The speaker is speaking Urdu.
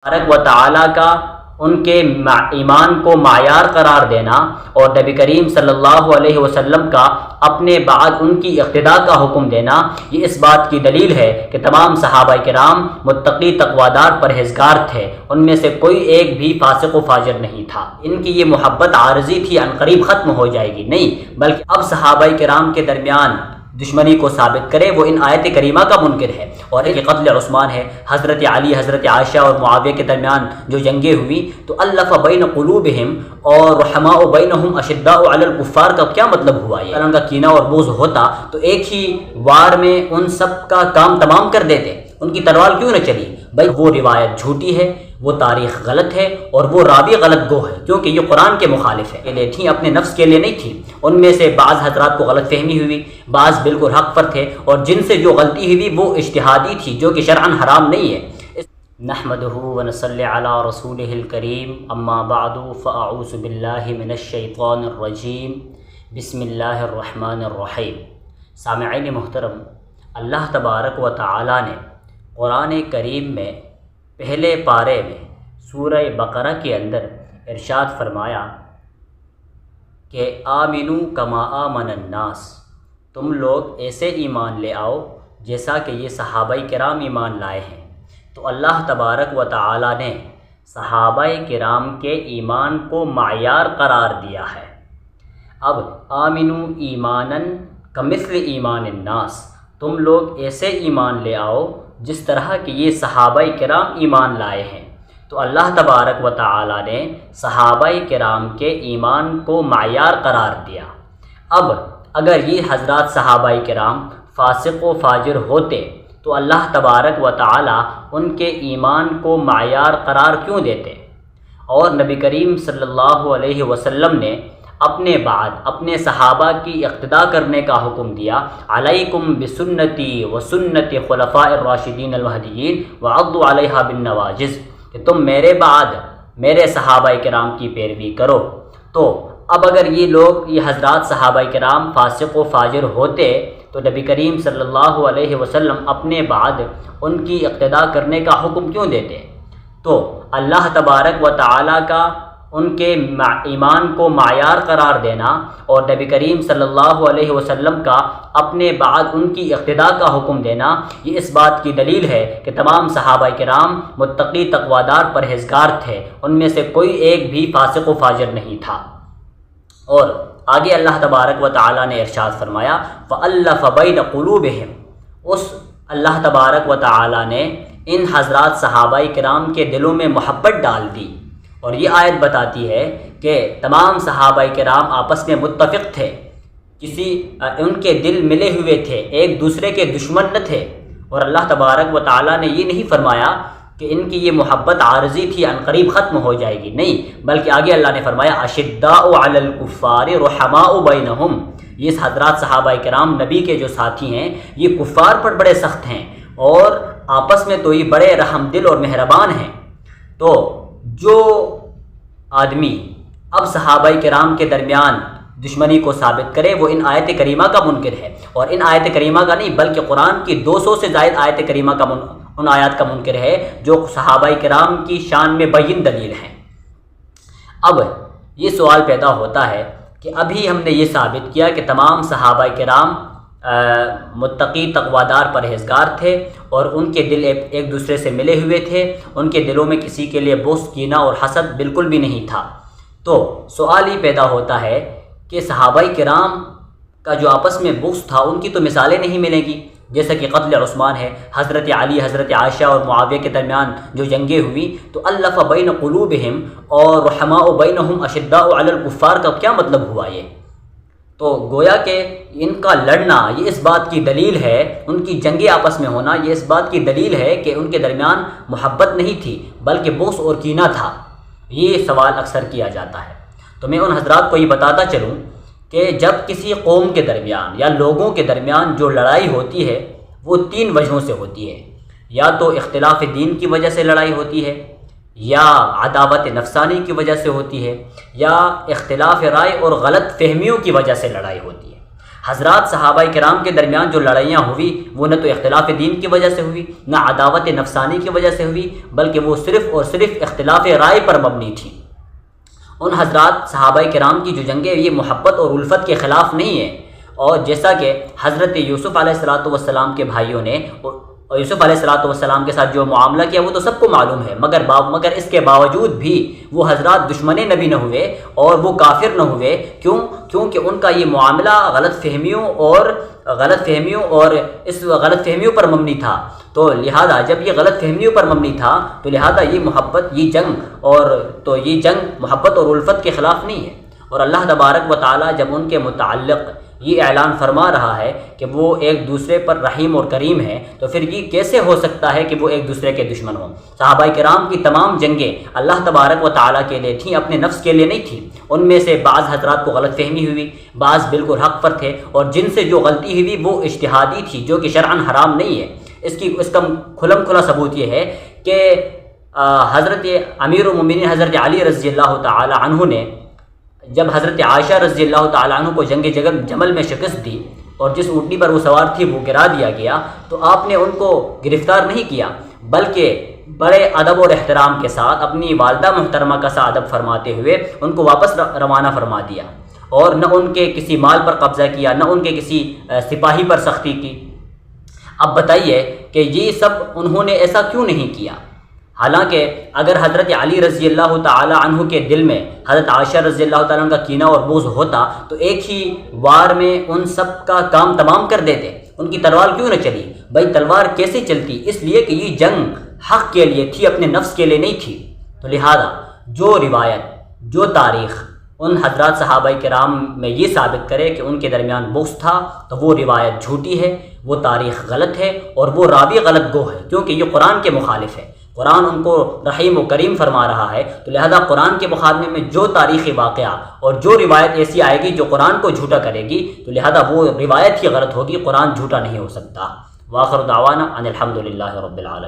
تبارک و تعالیٰ کا ان کے ایمان کو معیار قرار دینا اور نبی کریم صلی اللہ علیہ وسلم کا اپنے بعد ان کی اقتداء کا حکم دینا، یہ اس بات کی دلیل ہے کہ تمام صحابہ کرام متقی تقوادار پرہیزگار تھے، ان میں سے کوئی ایک بھی فاسق و فاجر نہیں تھا۔ ان کی یہ محبت عارضی تھی، عنقریب ختم ہو جائے گی، نہیں بلکہ اب صحابہ کرام کے درمیان دشمنی کو ثابت کرے وہ ان آیت کریمہ کا منکر ہے۔ اور ایک قتل عثمان ہے، حضرت علی، حضرت عائشہ اور معاویہ کے درمیان جو جنگیں ہوئی تو الف بین قلوبہم اور رحماء بینہم اشداء علی الکفار کا کیا مطلب ہوا؟ یہ ان کا کینہ اور بغض ہوتا تو ایک ہی وار میں ان سب کا کام تمام کر دیتے، ان کی تلوار کیوں نہ چلی؟ بھائی وہ روایت جھوٹی ہے، وہ تاریخ غلط ہے اور وہ راوی غلط گو ہے، کیونکہ یہ قرآن کے مخالف ہے۔ کے لیے تھیں، اپنے نفس کے لیے نہیں تھی۔ ان میں سے بعض حضرات کو غلط فہمی ہوئی، بعض بالکل حق پر تھے، اور جن سے جو غلطی ہوئی وہ اجتہادی تھی جو کہ شرعاً حرام نہیں ہے۔ نحمدہ ونصلی علی رسولہ الکریم، اما بعد فاعوذ باللہ من الشیطان الرجیم، بسم اللہ الرحمن الرحیم۔ سامعین محترم، اللہ تبارک و تعالی نے قرآن کریم میں پہلے پارے میں سورہ بقرہ کے اندر ارشاد فرمایا کہ آمنوا کما آمن الناس، تم لوگ ایسے ایمان لے آؤ جیسا کہ یہ صحابہ کرام ایمان لائے ہیں۔ تو اللہ تبارک و تعالی نے صحابہ کرام کے ایمان کو معیار قرار دیا ہے۔ اب آمنوا ایماناً کمثل ایمان الناس، تم لوگ ایسے ایمان لے آؤ جس طرح کہ یہ صحابہ کرام ایمان لائے ہیں۔ تو اللہ تبارک و تعالی نے صحابہ کرام کے ایمان کو معیار قرار دیا۔ اب اگر یہ حضرات صحابہ کرام فاسق و فاجر ہوتے تو اللہ تبارک و تعالی ان کے ایمان کو معیار قرار کیوں دیتے؟ اور نبی کریم صلی اللہ علیہ وسلم نے اپنے بعد اپنے صحابہ کی اقتداء کرنے کا حکم دیا، علیکم بسنتی و سنت خلفاء الراشدین المہدیین وعضوا علیہا بالنواجذ، کہ تم میرے بعد میرے صحابہ کرام کی پیروی کرو۔ تو اب اگر یہ لوگ، یہ حضرات صحابہ کرام فاسق و فاجر ہوتے تو نبی کریم صلی اللہ علیہ وسلم اپنے بعد ان کی اقتداء کرنے کا حکم کیوں دیتے؟ تو اللہ تبارک و تعالی کا ان کے ایمان کو معیار قرار دینا اور نبی کریم صلی اللہ علیہ وسلم کا اپنے بعد ان کی اقتداء کا حکم دینا، یہ اس بات کی دلیل ہے کہ تمام صحابہ کرام متقی تقوادار پرہیزگار تھے، ان میں سے کوئی ایک بھی فاسق و فاجر نہیں تھا۔ اور آگے اللہ تبارک و تعالی نے ارشاد فرمایا فَأَلَّفَ بَيْنَ قُلُوبِهِمْ، اس اللہ تبارک و تعالی نے ان حضرات صحابہ کرام کے دلوں میں محبت ڈال دی۔ اور یہ آیت بتاتی ہے کہ تمام صحابہ کرام آپس میں متفق تھے، ان کے دل ملے ہوئے تھے، ایک دوسرے کے دشمن نہ تھے۔ اور اللہ تبارک و تعالی نے یہ نہیں فرمایا کہ ان کی یہ محبت عارضی تھی، عنقریب ختم ہو جائے گی، نہیں بلکہ آگے اللہ نے فرمایا اشداء علی الکفار رحماء بینہم، یہ حضرات صحابہ کرام نبی کے جو ساتھی ہیں یہ کفار پر بڑے سخت ہیں اور آپس میں تو یہ بڑے رحم دل اور مہربان ہیں۔ تو جو آدمی اب صحابہ کرام کے درمیان دشمنی کو ثابت کرے وہ ان آیت کریمہ کا منکر ہے، اور ان آیت کریمہ کا نہیں بلکہ قرآن کی 200 سے زائد آیت کریمہ کا ان آیات کا منکر ہے جو صحابہ کرام کی شان میں بین دلیل ہیں۔ اب یہ سوال پیدا ہوتا ہے کہ ابھی ہم نے یہ ثابت کیا کہ تمام صحابہ کرام متقی تقوادار پرہیزگار تھے اور ان کے دل ایک دوسرے سے ملے ہوئے تھے، ان کے دلوں میں کسی کے لیے بغض، کینہ اور حسد بالکل بھی نہیں تھا۔ تو سوال یہ پیدا ہوتا ہے کہ صحابہ کرام کا جو آپس میں بغض تھا ان کی تو مثالیں نہیں ملیں گی، جیسا کہ قتل عثمان ہے، حضرت علی، حضرت عائشہ اور معاویہ کے درمیان جو جنگیں ہوئی تو الف بین قلوبہم اور رحماء بینہم اشداء علی الکفار کا کیا مطلب ہوا؟ یہ تو گویا کہ ان کا لڑنا یہ اس بات کی دلیل ہے، ان کی جنگیں آپس میں ہونا یہ اس بات کی دلیل ہے کہ ان کے درمیان محبت نہیں تھی بلکہ بغض اور کینہ تھا۔ یہ سوال اکثر کیا جاتا ہے، تو میں ان حضرات کو یہ بتاتا چلوں کہ جب کسی قوم کے درمیان یا لوگوں کے درمیان جو لڑائی ہوتی ہے وہ 3 وجہوں سے ہوتی ہے، یا تو اختلاف دین کی وجہ سے لڑائی ہوتی ہے، یا عداوت نفسانی کی وجہ سے ہوتی ہے، یا اختلاف رائے اور غلط فہمیوں کی وجہ سے لڑائی ہوتی ہے۔ حضرات صحابہ کرام کے درمیان جو لڑائیاں ہوئی وہ نہ تو اختلاف دین کی وجہ سے ہوئی، نہ عداوت نفسانی کی وجہ سے ہوئی، بلکہ وہ صرف اور صرف اختلاف رائے پر مبنی تھی۔ ان حضرات صحابہ کرام کی جو جنگیں یہ محبت اور الفت کے خلاف نہیں ہیں، اور جیسا کہ حضرت یوسف علیہ السلام کے بھائیوں نے یوسف علیہ السلام کے ساتھ جو معاملہ کیا وہ تو سب کو معلوم ہے، مگر اس کے باوجود بھی وہ حضرات دشمن نبی نہ ہوئے اور وہ کافر نہ ہوئے۔ کیونکہ ان کا یہ معاملہ غلط فہمیوں اور اس غلط فہمیوں پر مبنی تھا، تو لہذا جب یہ غلط فہمیوں پر مبنی تھا تو لہذا یہ جنگ محبت اور الفت کے خلاف نہیں ہے۔ اور اللہ تبارک و تعالیٰ جب ان کے متعلق یہ اعلان فرما رہا ہے کہ وہ ایک دوسرے پر رحیم اور کریم ہیں، تو پھر یہ کیسے ہو سکتا ہے کہ وہ ایک دوسرے کے دشمن ہوں؟ صحابہ کرام کی تمام جنگیں اللہ تبارک و تعالیٰ کے لیے تھیں، اپنے نفس کے لیے نہیں تھیں۔ ان میں سے بعض حضرات کو غلط فہمی ہوئی، بعض بالکل حق پر تھے، اور جن سے جو غلطی ہوئی وہ اجتہادی تھی جو کہ شرعاً حرام نہیں ہے۔ اس کا کھلم کھلا ثبوت یہ ہے کہ حضرت امیر المومنین حضرت علی رضی اللہ تعالی عنہ نے جب حضرت عائشہ رضی اللہ تعالی عنہ کو جنگ جمل میں شکست دی اور جس اونٹنی پر وہ سوار تھی وہ گرا دیا گیا، تو آپ نے ان کو گرفتار نہیں کیا، بلکہ بڑے ادب اور احترام کے ساتھ اپنی والدہ محترمہ کا سا ادب فرماتے ہوئے ان کو واپس روانہ فرما دیا، اور نہ ان کے کسی مال پر قبضہ کیا، نہ ان کے کسی سپاہی پر سختی کی۔ اب بتائیے کہ یہ سب انہوں نے ایسا کیوں نہیں کیا؟ حالانکہ اگر حضرت علی رضی اللہ تعالی عنہ کے دل میں حضرت عائشہ رضی اللہ تعالیٰ عنہ کا کینہ اور بغض ہوتا تو ایک ہی وار میں ان سب کا کام تمام کر دیتے۔ ان کی تلوار کیوں نہ چلی؟ بھائی تلوار کیسے چلتی؟ اس لیے کہ یہ جنگ حق کے لیے تھی، اپنے نفس کے لیے نہیں تھی۔ تو لہذا جو روایت، جو تاریخ ان حضرات صحابہ کرام میں یہ ثابت کرے کہ ان کے درمیان بغض تھا، تو وہ روایت جھوٹی ہے، وہ تاریخ غلط ہے، اور وہ راوی غلط گو ہے، کیونکہ یہ قرآن کے مخالف ہے۔ قرآن ان کو رحیم و کریم فرما رہا ہے، تو لہذا قرآن کے مقابلے میں جو تاریخی واقعہ اور جو روایت ایسی آئے گی جو قرآن کو جھوٹا کرے گی، تو لہذا وہ روایت ہی غلط ہوگی، قرآن جھوٹا نہیں ہو سکتا۔ وآخر دعوانا ان الحمد للہ رب العالمین۔